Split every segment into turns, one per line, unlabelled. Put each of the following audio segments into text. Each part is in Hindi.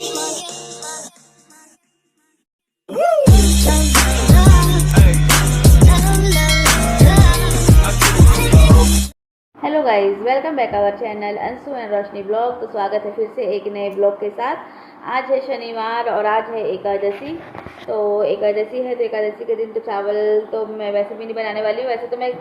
Hello guys, welcome back our channel Anshu and Roshni blog. तो स्वागत है फिर से एक नए ब्लॉग के साथ। आज है शनिवार और आज है एकादशी। तो एकादशी है तो एकादशी के दिन तो चावल तो मैं वैसे भी नहीं बनाने वाली हूँ। वैसे तो मैं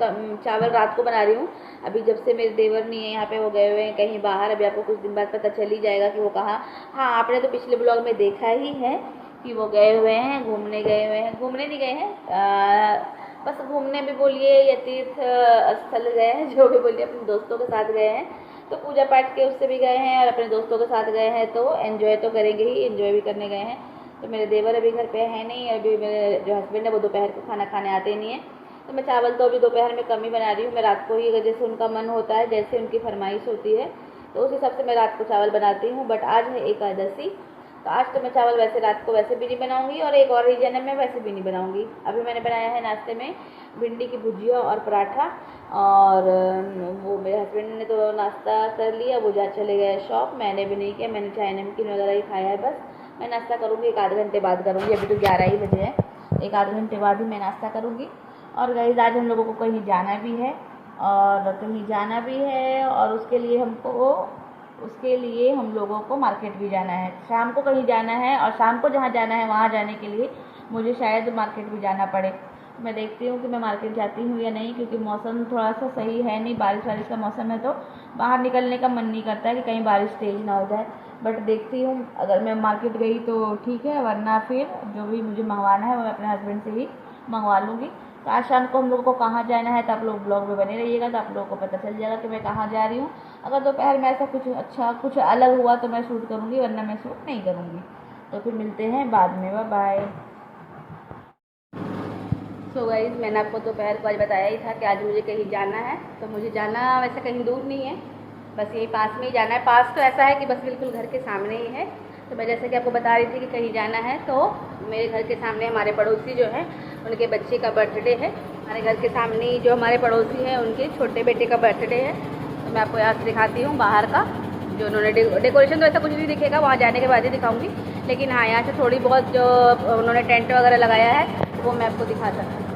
चावल रात को बना रही हूँ। अभी जब से मेरे देवर नहीं है यहाँ पे, वो गए हुए हैं कहीं बाहर। अभी आपको कुछ दिन बाद पता चल ही जाएगा कि वो कहाँ। हाँ, आपने तो पिछले ब्लॉग में देखा ही है कि वो गए हुए हैं, घूमने गए हुए हैं। घूमने नहीं गए हैं, बस घूमने भी बोलिए या तीर्थ स्थल गए हैं, जो भी बोलिए, अपने दोस्तों के साथ गए हैं। तो पूजा पाठ के उससे भी गए हैं और अपने दोस्तों के साथ गए हैं, तो एंजॉय तो करेंगे ही, एंजॉय भी करने गए हैं। तो मेरे देवर अभी घर पे है नहीं, अभी मेरे जो हस्बैंड है वो दोपहर को खाना खाने आते नहीं है। तो मैं चावल तो अभी दोपहर में कम ही बना रही हूँ। मैं रात को ही, अगर जैसे उनका मन होता है, जैसे उनकी फरमाइश होती है, तो उस हिसाब से मैं रात को चावल बनाती हूँ। बट आज है एकादशी, तो आज तो मैं चावल वैसे रात को वैसे भी नहीं बनाऊंगी, और एक और रीजन है, मैं वैसे भी नहीं बनाऊंगी। अभी मैंने बनाया है नाश्ते में भिंडी की भुजिया और पराठा। और वो मेरे हस्बैंड ने तो नाश्ता कर लिया, वो जा चले गए शॉप। मैंने भी नहीं किया, मैंने चाय नमकीन वगैरह ही खाया है बस। मैं नाश्ता करूँगी, एक आध घंटे बाद करूँगी। अभी तो 11 ही बजे है, एक आध घंटे बाद ही मैं नाश्ता करूँगी। और गाइस, आज हम लोगों को कहीं जाना भी है, और उसके लिए हम लोगों को मार्केट भी जाना है। शाम को कहीं जाना है, और शाम को जहाँ जाना है वहाँ जाने के लिए मुझे शायद मार्केट भी जाना पड़े। मैं देखती हूँ कि मैं मार्केट जाती हूँ या नहीं, क्योंकि मौसम थोड़ा सा सही है नहीं, बारिश वारिश का मौसम है, तो बाहर निकलने का मन नहीं करता है कि कहीं बारिश तेज़ ना हो जाए। बट देखती हूँ, अगर मैं मार्केट गई तो ठीक है, वरना फिर जो भी मुझे मंगवाना है वो मैं अपने हस्बैंड से ही मंगवा लूँगी। तो आज शाम को हम लोगों को कहाँ जाना है, तो आप लोग ब्लॉग में बने रहिएगा, तो आप लोगों को पता चल जाएगा कि मैं कहाँ जा रही हूँ। अगर दोपहर में ऐसा कुछ अलग हुआ तो मैं शूट करूँगी, वरना मैं शूट नहीं करूँगी। तो फिर मिलते हैं बाद में, बाय बाय। सो गाइस, मैंने आपको दोपहर को आज बताया ही था कि आज मुझे कहीं जाना है। तो मुझे जाना वैसे कहीं दूर नहीं है, बस यही पास में ही जाना है। पास तो ऐसा है कि बस बिल्कुल घर के सामने ही है। तो मैं जैसे कि आपको बता रही थी कि कहीं जाना है, तो मेरे घर के सामने हमारे पड़ोसी जो है, उनके बच्चे का बर्थडे है। हमारे घर के सामने ही जो हमारे पड़ोसी हैं, उनके छोटे बेटे का बर्थडे है। तो मैं आपको यहाँ से दिखाती हूँ बाहर का, जो उन्होंने डेकोरेशन तो ऐसा कुछ नहीं दिखेगा, वहाँ जाने के बाद ही दिखाऊंगी। लेकिन हाँ, यहाँ से थोड़ी बहुत जो उन्होंने टेंट वगैरह लगाया है वो मैं आपको दिखा सकती हूँ।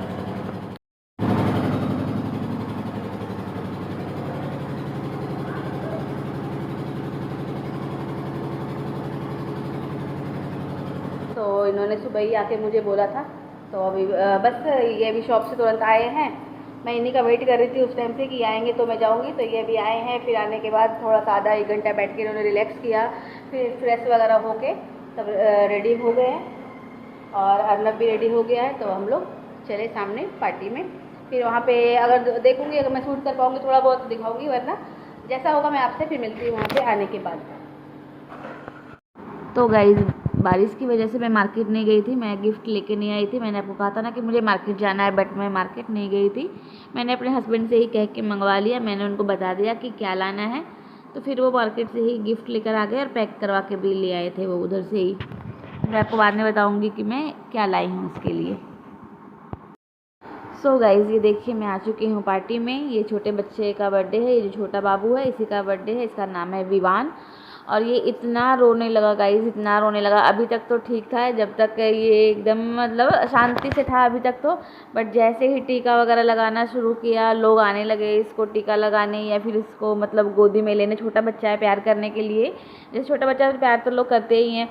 तो इन्होंने सुबह ही आके मुझे बोला था, तो अभी बस ये अभी शॉप से तुरंत आए हैं। मैं इन्हीं का वेट कर रही थी उस टाइम से कि आएंगे तो मैं जाऊंगी। तो ये अभी आए हैं, फिर आने के बाद थोड़ा सा आधा एक घंटा बैठ के इन्होंने रिलैक्स किया, फिर फ्रेश वगैरह होके तब रेडी हो गए हैं। और अर्नब भी रेडी हो गया है, तो हम लोग चले सामने पार्टी में। फिर वहाँ पे अगर देखूँगी, अगर मैं शूट कर पाऊँगी थोड़ा बहुत दिखाऊँगी, वरना जैसा होगा मैं आपसे फिर मिलती हूँ वहाँ पर आने के बाद। तो गाइस, बारिश की वजह से मैं मार्केट नहीं गई थी, मैं गिफ्ट लेके नहीं आई थी। मैंने आपको कहा था ना कि मुझे मार्केट जाना है, बट मैं मार्केट नहीं गई थी। मैंने अपने हस्बैंड से ही कह के मंगवा लिया, मैंने उनको बता दिया कि क्या लाना है। तो फिर वो मार्केट से ही गिफ्ट लेकर आ गए और पैक करवा के भी ले आए थे वो उधर से ही। मैं आपको बाद में बताऊँगी कि मैं क्या लाई हूँ उसके लिए। सो गाइज़, ये देखिए मैं आ चुकी हूँ पार्टी में। ये छोटे बच्चे का बर्थडे है, ये जो छोटा बाबू है इसी का बर्थडे है। इसका नाम है विवान। और ये इतना रोने लगा गाइज़, इतना रोने लगा। अभी तक तो ठीक था, जब तक ये एकदम मतलब शांति से था अभी तक तो। बट जैसे ही टीका वगैरह लगाना शुरू किया, लोग आने लगे इसको टीका लगाने, या फिर इसको मतलब गोदी में लेने। छोटा बच्चा है, प्यार करने के लिए, जैसे छोटा बच्चा है प्यार तो लोग करते ही हैं।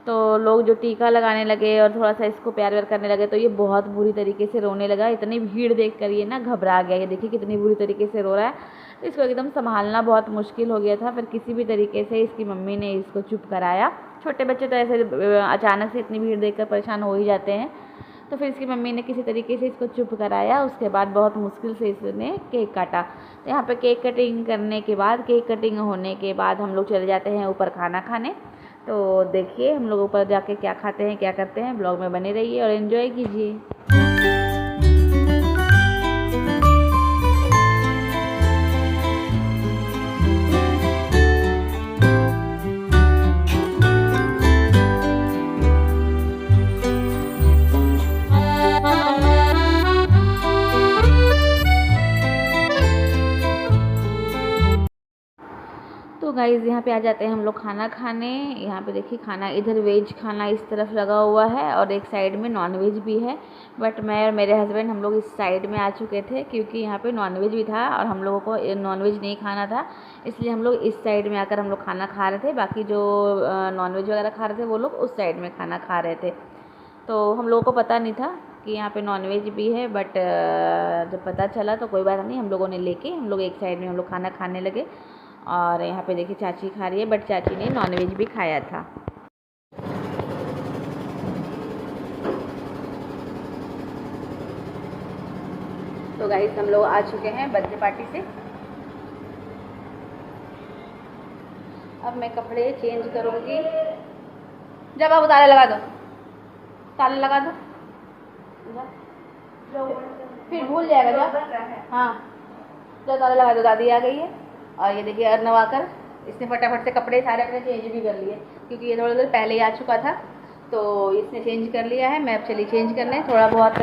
तो लोग जो टीका लगाने लगे और थोड़ा सा इसको प्यार व्यार करने लगे, तो ये बहुत बुरी तरीके से रोने लगा। इतनी भीड़ देख कर ये ना घबरा गया। ये देखिए कितनी बुरी तरीके से रो रहा है। तो इसको एकदम संभालना बहुत मुश्किल हो गया था। फिर किसी भी तरीके से इसकी मम्मी ने इसको चुप कराया। छोटे बच्चे तो ऐसे अचानक से इतनी भीड़ देखकर परेशान हो ही जाते हैं। तो फिर इसकी मम्मी ने किसी तरीके से इसको चुप कराया। उसके बाद बहुत मुश्किल से इसने केक काटा। तो यहाँ पे केक कटिंग करने के बाद, केक कटिंग होने के बाद हम लोग चले जाते हैं ऊपर खाना खाने। तो देखिए हम लोग ऊपर जाके क्या खाते हैं, क्या करते हैं, ब्लॉग में बने रहिए और एंजॉय कीजिए। गाइज़ यहाँ पे आ जाते हैं हम लोग खाना खाने। यहाँ पे देखिए खाना, इधर वेज खाना इस तरफ लगा हुआ है और एक साइड में नॉन वेज भी है। बट मैं और मेरे हस्बैंड हम लोग इस साइड में आ चुके थे क्योंकि यहाँ पे नॉन वेज भी था और हम लोगों को नॉन वेज नहीं खाना था, इसलिए हम लोग इस साइड में आकर हम लोग खाना खा रहे थे। बाकी जो नॉन वेज वगैरह खा रहे थे वो लोग उस साइड में खाना खा रहे थे। तो हम लोगों को पता नहीं था कि यहाँ पे नॉन वेज भी है, बट जब पता चला तो कोई बात नहीं, हम लोगों ने लेके हम लोग एक साइड में हम लोग खाना खाने लगे। और यहाँ पे देखिए चाची खा रही है, बट चाची ने नॉन वेज भी खाया था। तो गाइस हम लोग आ चुके हैं बर्थडे पार्टी से। अब मैं कपड़े चेंज करूँगी। जब आप ताले लगा दो, ताले लगा दो, फिर भूल जाएगा। जब हाँ जब ताले लगा दो। दादी आ गई है और ये देखिए अर्नव आकर इसने फटाफट से कपड़े सारे अपने चेंज भी कर लिए क्योंकि ये थोड़ा देर पहले ही आ चुका था, तो इसने चेंज कर लिया है। मैं अब चली चेंज करने, थोड़ा बहुत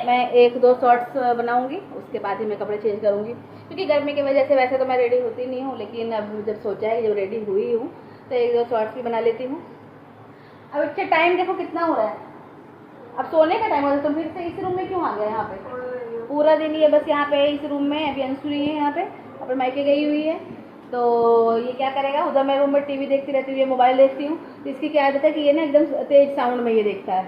मैं 1-2 शॉर्ट्स बनाऊंगी, उसके बाद ही मैं कपड़े चेंज करूंगी क्योंकि गर्मी की वजह से वैसे तो मैं रेडी होती नहीं हूँ, लेकिन अब जब सोचा है जब रेडी हुई हूँ तो 1-2 शॉर्ट्स भी बना लेती हूँ। अब इससे टाइम देखो कितना हो रहा है, अब सोने का टाइम हो रहा है। तुम फिर से इस रूम में क्यों आ गए? यहाँ पे पूरा दिन ये बस यहाँ पे इस रूम में, अभी अंशु नहीं है यहाँ पे, अपने मायके गई हुई है, तो ये क्या करेगा? उधर मैं रूम में टीवी देखती रहती हूँ, ये मोबाइल देखती हूँ, तो इसकी क्या आदत है कि ये ना एकदम तेज साउंड में ये देखता है।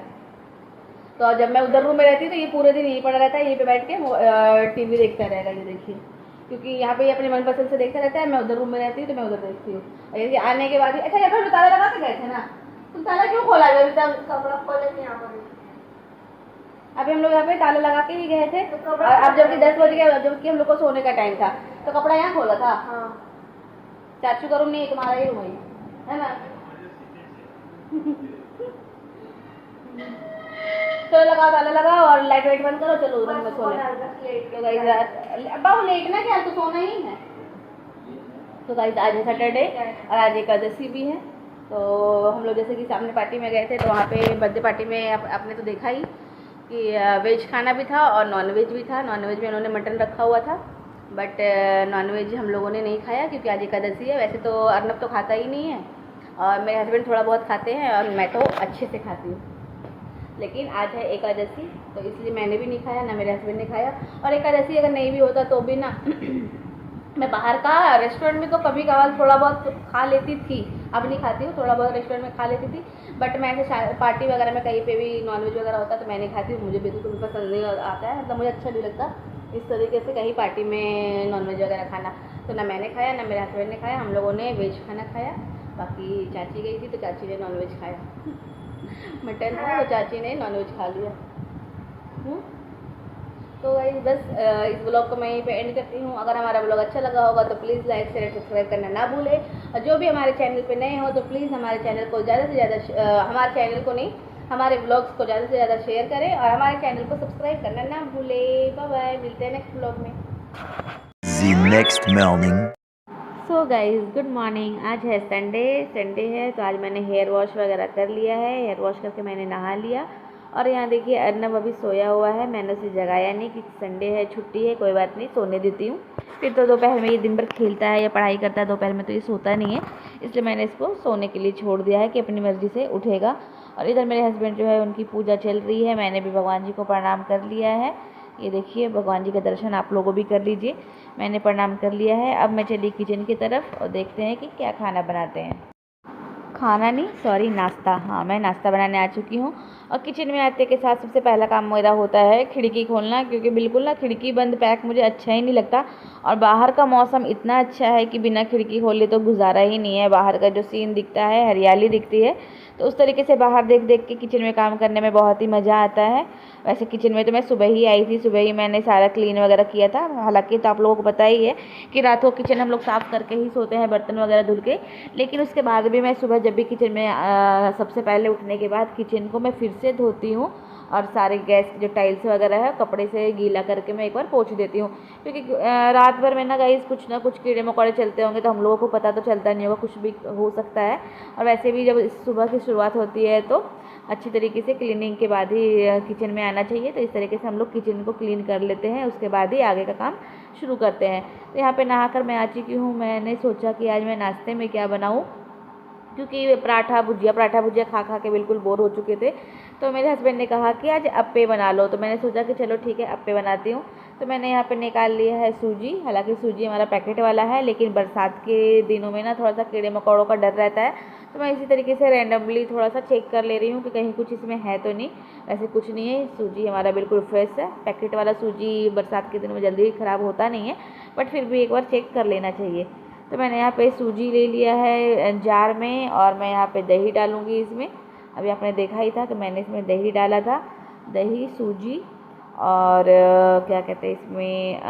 तो जब मैं उधर रूम में रहती हूँ तो ये पूरे दिन यहीं पड़ा रहता है, यहीं पे बैठ के टीवी देखता रहेगा। ये देखिए, क्योंकि यहाँ पे ये अपने मनपसंद से देखता रहता है। मैं उधर रूम में रहती हूँ तो मैं उधर देखती हूँ। और यदि आने के बाद, अच्छा यहाँ पर ताला लगा के गए थे ना, तुम ताला क्यों खोला? कपड़ा खोले थे यहाँ पर। अभी हम लोग यहाँ पे ताला लगा के ही गए थे और अब जबकि 10 बज गए, जबकि हम लोग को सोने का टाइम था, तो कपड़ा यहाँ खोला था। हाँ। चाचू का रूम नहीं है, तुम्हारा ही रूम है ना? चलो लगाओ, ताला लगाओ और लाइट वाइट बंद करो, चलो रूम में सोने। तो गाइस अब्बा लेटना क्या, तो सोना ही है। तो गाइस आज है सैटरडे और आज एकादशी भी है। तो हम लोग जैसे कि सामने पार्टी में गए थे, तो वहाँ पे बर्थडे पार्टी में आपने तो देखा ही कि वेज खाना भी था और नॉन वेज भी था। नॉन वेज में उन्होंने मटन रखा हुआ था, बट नॉन वेज हम लोगों ने नहीं खाया क्योंकि आज एकादशी है। वैसे तो अर्नब तो खाता ही नहीं है और मेरे हस्बैंड थोड़ा बहुत खाते हैं और मैं तो अच्छे से खाती हूँ, लेकिन आज है एकादशी तो इसलिए मैंने भी नहीं खाया, ना मेरे हस्बैंड ने खाया। और एकादशी अगर नहीं भी होता तो भी ना मैं बाहर का रेस्टोरेंट में तो कभी कभार थोड़ा बहुत खा लेती थी, अब नहीं खाती हूँ, थोड़ा बहुत रेस्टोरेंट में खा लेती थी। बट मैं ऐसे पार्टी वगैरह में कहीं पे भी नॉनवेज वगैरह होता है तो मैं नहीं खाती हूँ, मुझे बिल्कुल पसंद नहीं आता है, मतलब मुझे अच्छा नहीं लगता इस तरीके से कहीं पार्टी में नॉनवेज वगैरह खाना। तो ना मैंने खाया ना मेरे हस्बैंड ने खाया, हम लोगों ने वेज खाना खाया। बाकी चाची गई थी तो चाची ने नॉनवेज खाया मटन था तो चाची ने नॉनवेज खा लिया। तो गाइस बस इस ब्लॉग को मैं यहीं पे एंड करती हूँ। अगर हमारा ब्लॉग अच्छा लगा होगा तो प्लीज़ लाइक शेयर सब्सक्राइब करना ना भूलें, और जो भी हमारे चैनल पे नए हो तो प्लीज़ हमारे चैनल को ज़्यादा से ज़्यादा हमारे चैनल को नहीं, हमारे ब्लॉग्स को ज़्यादा से ज़्यादा शेयर करें और हमारे चैनल को सब्सक्राइब करना ना भूलें। बाय बाय, मिलते हैं नेक्स्ट ब्लॉग में।
Next morning.
So guys good morning. आज है संडे है तो आज मैंने हेयर वॉश वगैरह कर लिया है। हेयर वॉश करके मैंने नहा लिया और यहाँ देखिए अर्नब अभी सोया हुआ है, मैंने उसे जगाया नहीं कि संडे है, छुट्टी है, कोई बात नहीं, सोने देती हूँ। फिर तो दोपहर में ये दिन भर खेलता है या पढ़ाई करता है, दोपहर में तो ये सोता नहीं है, इसलिए मैंने इसको सोने के लिए छोड़ दिया है कि अपनी मर्ज़ी से उठेगा। और इधर मेरे हस्बैंड जो है उनकी पूजा चल रही है, मैंने भी भगवान जी को प्रणाम कर लिया है। ये देखिए भगवान जी का दर्शन आप लोगों भी कर लीजिए, मैंने प्रणाम कर लिया है। अब मैं चली किचन की तरफ और देखते हैं कि क्या खाना बनाते हैं। खाना नहीं, सॉरी नाश्ता। हाँ मैं नाश्ता बनाने आ चुकी हूँ और किचन में आते के साथ सबसे पहला काम मेरा होता है खिड़की खोलना, क्योंकि बिल्कुल ना खिड़की बंद पैक मुझे अच्छा ही नहीं लगता। और बाहर का मौसम इतना अच्छा है कि बिना खिड़की खोले तो गुजारा ही नहीं है। बाहर का जो सीन दिखता है, हरियाली दिखती है, तो उस तरीके से बाहर देख देख के किचन में काम करने में बहुत ही मज़ा आता है। वैसे किचन में तो मैं सुबह ही आई थी, सुबह ही मैंने सारा क्लीन वगैरह किया था। हालांकि तो आप लोगों को पता ही है कि रात को किचन हम लोग साफ़ करके ही सोते हैं, बर्तन वगैरह धुल के, लेकिन उसके बाद भी मैं सुबह जब भी किचन में सबसे पहले उठने के बाद किचन को मैं फिर से धोती हूँ और सारे गैस जो टाइल्स वगैरह है कपड़े से गीला करके मैं एक बार पोंछ देती हूँ, क्योंकि रात भर में ना गाइस कुछ ना कुछ कीड़े मकोड़े चलते होंगे तो हम लोगों को पता तो चलता नहीं होगा, कुछ भी हो सकता है। और वैसे भी जब सुबह की शुरुआत होती है तो अच्छी तरीके से क्लीनिंग के बाद ही किचन में आना चाहिए। तो इस तरीके से हम लोग किचन को क्लीन कर लेते हैं, उसके बाद ही आगे का काम शुरू करते हैं। तो यहाँ पे नहाकर मैं आ चुकी हूँ। मैंने सोचा कि आज मैं नाश्ते में क्या बनाऊँ, क्योंकि पराठा भुजिया खा खा के बिल्कुल बोर हो चुके थे। तो मेरे हस्बैंड ने कहा कि आज अप्पे बना लो। तो मैंने सोचा कि चलो ठीक है, अप्पे बनाती हूँ। तो मैंने यहाँ पे निकाल लिया है सूजी। हालांकि सूजी हमारा पैकेट वाला है, लेकिन बरसात के दिनों में ना थोड़ा सा कीड़े मकोड़ों का डर रहता है। तो मैं इसी तरीके से रैंडमली थोड़ा सा चेक कर ले रही हूँ कि कहीं कुछ इसमें है तो नहीं। वैसे कुछ नहीं है, सूजी हमारा बिल्कुल फ्रेश है। पैकेट वाला सूजी बरसात के दिनों में जल्दी ख़राब होता नहीं है, बट फिर भी एक बार चेक कर लेना चाहिए। तो मैंने यहाँ पे सूजी ले लिया है जार में, और मैं यहाँ पे दही डालूँगी इसमें। अभी आपने देखा ही था, तो मैंने इसमें दही डाला था। दही, सूजी और क्या कहते हैं इसमें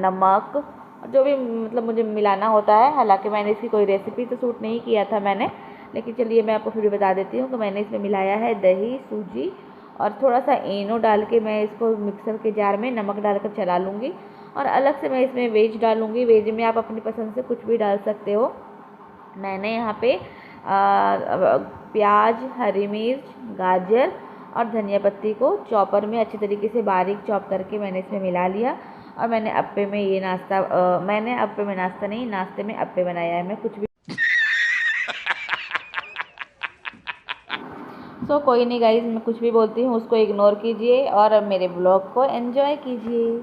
नमक, जो भी मतलब मुझे मिलाना होता है। हालांकि मैंने इसकी कोई रेसिपी तो शूट नहीं किया था मैंने, लेकिन चलिए मैं आपको फिर भी बता देती हूँ। तो मैंने इसमें मिलाया है दही, सूजी और थोड़ा सा इनो डाल के मैं इसको मिक्सर के जार में नमक डालकर चला लूँगी। और अलग से मैं इसमें वेज डालूँगी। वेज में आप अपनी पसंद से कुछ भी डाल सकते हो। मैंने यहाँ पे प्याज, हरी मिर्च, गाजर और धनिया पत्ती को चॉपर में अच्छे तरीके से बारीक चॉप करके मैंने इसमें मिला लिया। और मैंने अप्पे में ये नाश्ता मैंने अप्पे में नाश्ता नहीं, नाश्ते में अप्पे बनाया है। मैं कुछ भी सो कोई नहीं गाइज, मैं कुछ भी बोलती हूँ उसको इग्नोर कीजिए और मेरे ब्लॉग को एंजॉय कीजिए।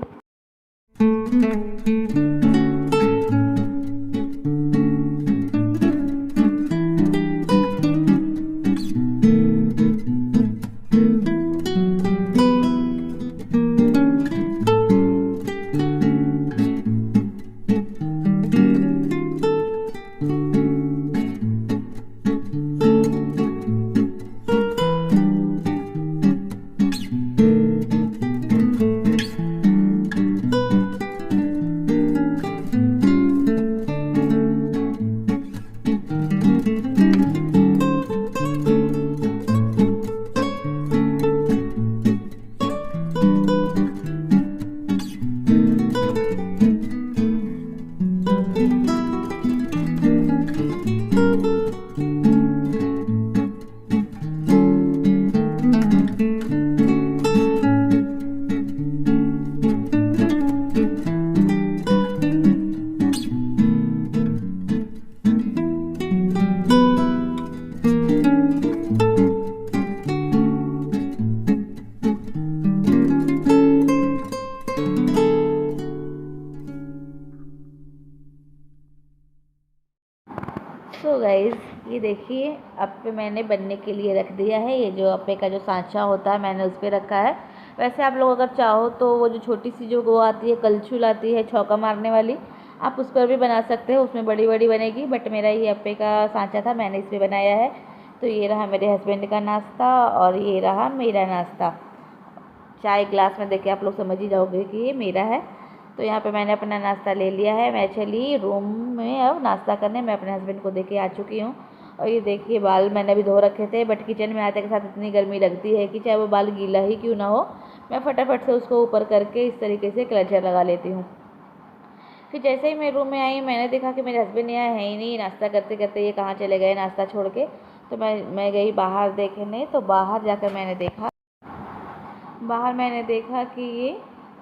सो गाइज़, ये देखिए अप्पे मैंने बनने के लिए रख दिया है। ये जो अप्पे का जो सांचा होता है मैंने उस पर रखा है। वैसे आप लोग अगर चाहो तो वो जो छोटी सी जो वो आती है, कलछुल आती है छौका मारने वाली, आप उस पर भी बना सकते हो। उसमें बड़ी बड़ी बनेगी, बट मेरा ये अप्पे का सांचा था, मैंने इस पर बनाया है। तो ये रहा मेरे हस्बैंड का नाश्ता और ये रहा मेरा नाश्ता। चाय ग्लास में देख के आप लोग समझ ही जाओगे कि ये मेरा है। तो यहाँ पे मैंने अपना नाश्ता ले लिया है। मैं चली रूम में अब नाश्ता करने। मैं अपने हस्बैंड को देके आ चुकी हूँ। और ये देखिए बाल मैंने अभी धो रखे थे, बट किचन में आते के साथ इतनी गर्मी लगती है कि चाहे वो बाल गीला ही क्यों ना हो, मैं फटाफट से उसको ऊपर करके इस तरीके से क्लचर लगा लेती हूँ। फिर जैसे ही मैं रूम में आई, मैंने देखा कि मेरे हस्बैंड यहाँ है ही नहीं। नाश्ता करते करते ये कहाँ चले गए नाश्ता छोड़ के। तो मैं गई बाहर देखने। तो बाहर जाकर मैंने देखा कि ये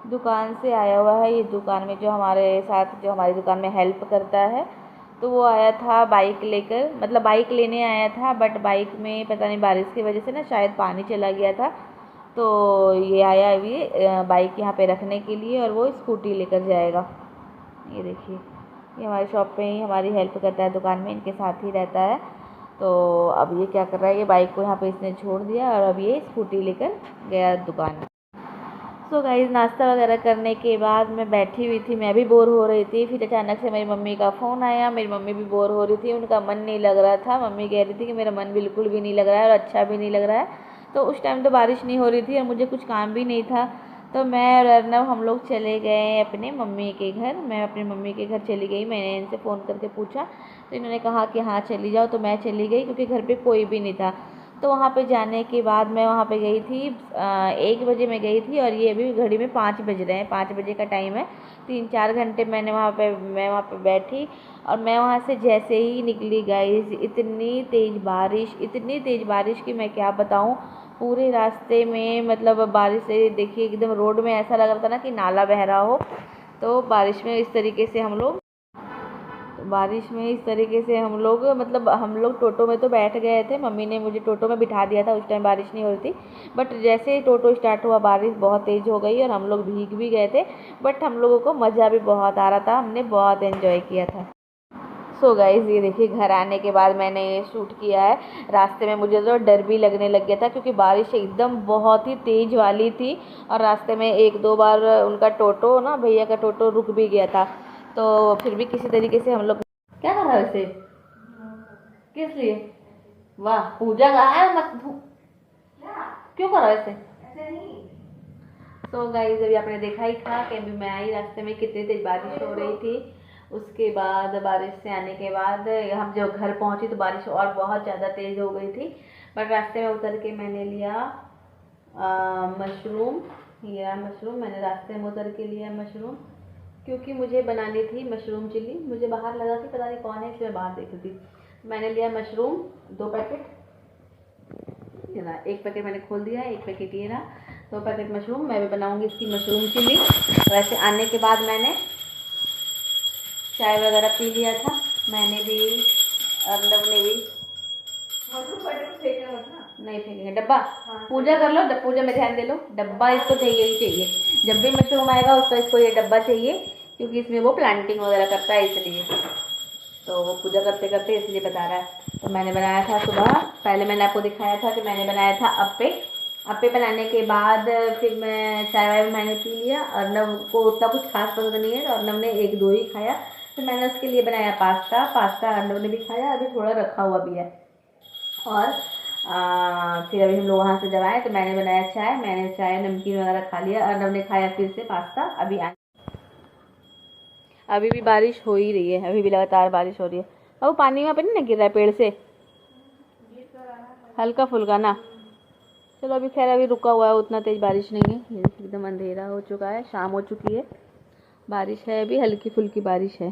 दुकान से आया हुआ है। ये दुकान में जो हमारे साथ जो हमारी दुकान में हेल्प करता है, तो वो आया था बाइक लेकर, मतलब बाइक लेने आया था, बट बाइक में पता नहीं बारिश की वजह से ना शायद पानी चला गया था। तो ये आया अभी बाइक यहाँ पे रखने के लिए, और वो स्कूटी लेकर जाएगा। ये देखिए, ये हमारी शॉप पे ही हमारी हेल्प करता है, दुकान में इनके साथ ही रहता है। तो अब ये क्या कर रहा है, ये बाइक को यहाँ पे इसने छोड़ दिया और अब ये स्कूटी लेकर गया दुकान में। सो गाइज़, नाश्ता वगैरह करने के बाद मैं बैठी हुई थी, मैं भी बोर हो रही थी। फिर अचानक से मेरी मम्मी का फ़ोन आया। मेरी मम्मी भी बोर हो रही थी, उनका मन नहीं लग रहा था। मम्मी कह रही थी कि मेरा मन बिल्कुल भी नहीं लग रहा है और अच्छा भी नहीं लग रहा है। तो उस टाइम तो बारिश नहीं हो रही थी और मुझे कुछ काम भी नहीं था। तो मैं और अर्नव हम लोग चले गए अपने मम्मी के घर। मैं अपनी मम्मी के घर चली गई। मैंने इनसे फ़ोन करके पूछा, तो इन्होंने कहा कि हाँ चली जाओ। तो मैं चली गई, क्योंकि घर पे कोई भी नहीं था। तो वहाँ पे जाने के बाद मैं वहाँ पे गई थी 1 बजे मैं गई थी, और ये अभी घड़ी में 5 बज रहे हैं। 5 बजे का टाइम है। 3-4 घंटे मैं वहाँ पे बैठी, और मैं वहाँ से जैसे ही निकली गाइस, इतनी तेज़ बारिश कि मैं क्या बताऊँ। पूरे रास्ते में मतलब बारिश से देखिए एकदम रोड में ऐसा लग रहा था ना कि नाला बह रहा हो। तो बारिश में इस तरीके से हम लोग मतलब हम लोग टोटो में तो बैठ गए थे। मम्मी ने मुझे टोटो में बिठा दिया था, उस टाइम बारिश नहीं हो रही थी। बट जैसे ही टोटो स्टार्ट हुआ बारिश बहुत तेज़ हो गई और हम लोग भीग भी गए थे। बट हम लोगों को मज़ा भी बहुत आ रहा था, हमने बहुत एंजॉय किया था। सो गाइज़ ये देखिए, घर आने के बाद मैंने ये शूट किया है। रास्ते में मुझे तो डर भी लगने लग गया था क्योंकि बारिश एकदम बहुत ही तेज़ वाली थी और रास्ते में 1-2 बार उनका टोटो ना, भैया का टोटो रुक भी गया था। तो फिर भी किसी तरीके से हम लोग क्या कर रहा है वैसे, किस लिए? वाह, पूजा का है मत क्यों कर रहा है ऐसे? तो गाइस अभी आपने देखा ही था कि अभी मैं आई, रास्ते में कितनी तेज बारिश हो रही थी। उसके बाद बारिश से आने के बाद हम जब घर पहुंची तो बारिश और बहुत ज़्यादा तेज़ हो गई थी। बट रास्ते में उतर के मैंने लिया मशरूम। ये मशरूम मैंने रास्ते में उतर के लिया मशरूम, क्योंकि मुझे बनानी थी मशरूम चिल्ली। मुझे बाहर लगा कि पता नहीं कौन है, इसलिए बाहर देख रही थी। मैंने लिया मशरूम 2 पैकेट, ये ना 1 पैकेट मैंने खोल दिया, 1 पैकेट ये रहा, 2 पैकेट मशरूम। मैं भी बनाऊंगी इसकी मशरूम चिल्ली। वैसे आने के बाद मैंने चाय वगैरह पी लिया था, मैंने भी, अर्नब ने भी। नहीं फेंकेंगे, डब्बा पूजा कर लो, पूजा में ध्यान दे लो, डब्बा इसको चाहिए ही चाहिए। जब भी मशरूम आएगा उसका इसको ये डब्बा चाहिए, क्योंकि इसमें वो प्लांटिंग वगैरह करता है इसलिए। तो वो पूजा करते करते इसलिए बता रहा है। तो मैंने बनाया था सुबह, पहले मैंने आपको दिखाया था कि मैंने बनाया था अप्पे बनाने के बाद फिर मैं चाय वाय मैंने पी लिया। अर्नब को उतना कुछ खास पसंद नहीं है तो अर्नब ने 1-2 ही खाया। फिर मैंने उसके लिए बनाया पास्ता अर्नब ने भी खाया, अभी थोड़ा रखा हुआ भी है। और फिर अभी हम लोग वहाँ से जब आए तो मैंने बनाया चाय, मैंने चाय नमकीन वगैरह खा लिया। अर्नब ने खाया फिर से पास्ता। अभी भी बारिश हो ही रही है, अभी भी लगातार बारिश हो रही है। अब वो पानी वहाँ पे नहीं ना गिर रहा है पेड़ से, हल्का फुल्का ना। चलो अभी खैर अभी रुका हुआ है, उतना तेज बारिश नहीं है। ये एकदम अंधेरा हो चुका है, शाम हो चुकी है, बारिश है अभी हल्की फुल्की बारिश है।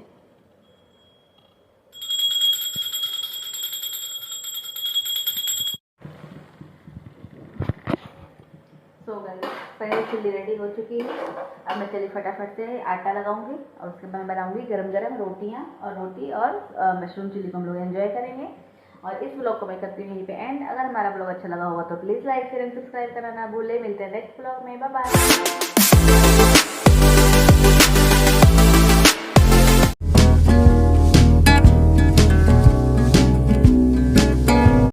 So guys paneer chilli ready हो चुकी है। अब मैं चली फटाफट से आटा लगाऊंगी और उसके बाद बनाऊंगी गरम गरम रोटियां और मशरूम चिल्ली को हम लोग एंजॉय करेंगे। और इस ब्लॉग को मैं करती हूँ यहीं पे एंड। अगर हमारा ब्लॉग अच्छा लगा होगा तो please like share and subscribe करना ना भूले। मिलते हैं नेक्स्ट ब्लॉग में, बाय बाय।